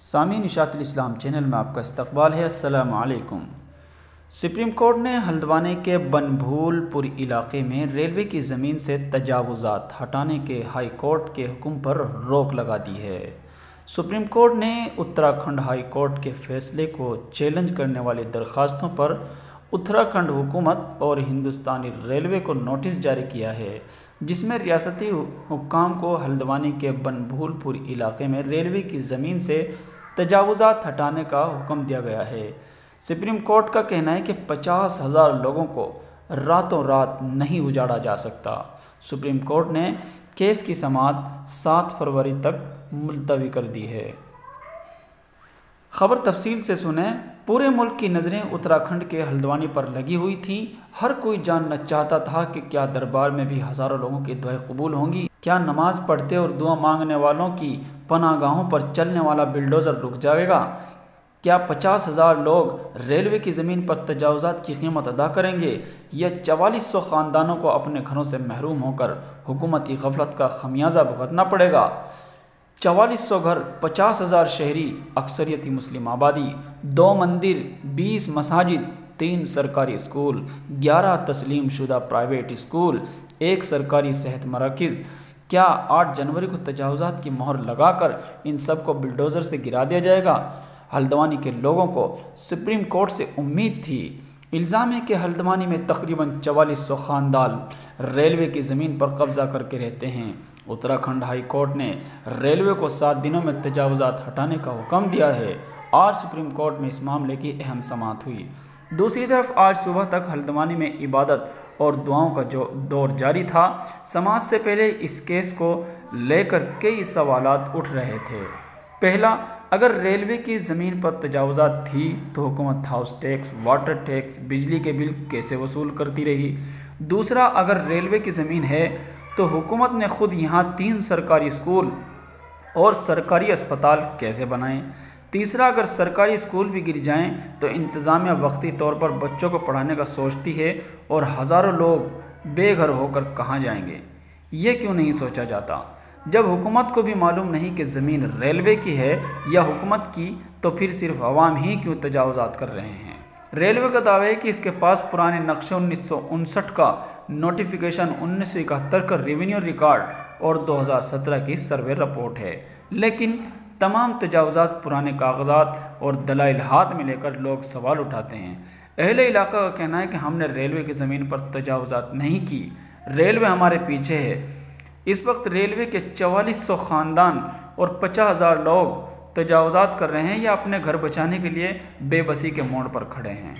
सामीन इशाअतुल इस्लाम चैनल में आपका इस्तकबाल है। अस्सलामु अलैकुम। सुप्रीम कोर्ट ने हल्द्वानी के बनभूलपुर इलाके में रेलवे की ज़मीन से तजावुज़ात हटाने के हाई कोर्ट के हुक्म पर रोक लगा दी है। सुप्रीम कोर्ट ने उत्तराखंड हाई कोर्ट के फैसले को चैलेंज करने वाली दरख्वास्तों पर उत्तराखंड हुकूमत और हिंदुस्तानी रेलवे को नोटिस जारी किया है, जिसमें रियासती हुक्काम को हल्द्वानी के बनभूलपुर इलाके में रेलवे की ज़मीन से तजावुज़ात हटाने का हुक्म दिया गया है। सुप्रीम कोर्ट का कहना है कि 50,000 लोगों को रातों रात नहीं उजाड़ा जा सकता। सुप्रीम कोर्ट ने केस की समाअत 7 फरवरी तक मुलतवी कर दी है। खबर तफसील से सुने। पूरे मुल्क की नज़रें उत्तराखंड के हल्द्वानी पर लगी हुई थीं। हर कोई जानना चाहता था कि क्या दरबार में भी हज़ारों लोगों की दुआएं कबूल होंगी, क्या नमाज पढ़ते और दुआ मांगने वालों की पनागाहों पर चलने वाला बिल्डोज़र रुक जाएगा, क्या 50,000 लोग रेलवे की ज़मीन पर तजावुज़ात की कीमत अदा करेंगे, या 4400 ख़ानदानों को अपने घरों से महरूम होकर हुकूमती गफलत का खमियाजा भुगतना पड़ेगा। 4400 घर, 50,000 शहरी अक्सरियती मुस्लिम आबादी, 2 मंदिर, 20 मसाजिद, 3 सरकारी स्कूल, 11 तस्लीम शुदा प्राइवेट स्कूल, 1 सरकारी सेहत मराकज़। क्या 8 जनवरी को तजावुज़ात की मोहर लगाकर इन सब को बिल्डोज़र से गिरा दिया जाएगा? हल्द्वानी के लोगों को सुप्रीम कोर्ट से उम्मीद थी। इल्ज़ाम है कि हल्द्वानी में तकरीबन 4400 ख़ानदान रेलवे की ज़मीन पर कब्ज़ा करके रहते हैं। उत्तराखंड हाई कोर्ट ने रेलवे को 7 दिनों में तजावुज़ात हटाने का हुक्म दिया है। आज सुप्रीम कोर्ट में इस मामले की अहम समाअत हुई। दूसरी तरफ आज सुबह तक हल्द्वानी में इबादत और दुआओं का जो दौर जारी था। समाज से पहले इस केस को लेकर कई सवालात उठ रहे थे। पहला, अगर रेलवे की ज़मीन पर तजावुज़ात थी तो हुकूमत हाउस टैक्स, वाटर टैक्स, बिजली के बिल कैसे वसूल करती रही? दूसरा, अगर रेलवे की ज़मीन है तो हुकूमत ने ख़ुद यहाँ 3 सरकारी स्कूल और सरकारी अस्पताल कैसे बनाए? तीसरा, अगर सरकारी स्कूल भी गिर जाएं तो इंतज़ामिया वक्ती तौर पर बच्चों को पढ़ाने का सोचती है और हज़ारों लोग बेघर होकर कहाँ जाएंगे? ये क्यों नहीं सोचा जाता? जब हुकूमत को भी मालूम नहीं कि ज़मीन रेलवे की है या हुकूमत की, तो फिर सिर्फ अवाम ही क्यों तजावुज़ात कर रहे हैं? रेलवे का दावा है कि इसके पास पुराने नक्शे 1959 का नोटिफिकेशन, 1971 का रेवेन्यू रिकॉर्ड और 2017 की सर्वे रिपोर्ट है, लेकिन तमाम तजावुज़ात, पुराने कागजात और दलाइल हाथ में लेकर लोग सवाल उठाते हैं। अहले इलाका का कहना है कि हमने रेलवे की ज़मीन पर तजावुज़ात नहीं की, रेलवे हमारे पीछे है। इस वक्त रेलवे के 4400 ख़ानदान और 50,000 लोग तजावुज़ात कर रहे हैं या अपने घर बचाने के लिए बेबसी के मोड़ पर खड़े हैं।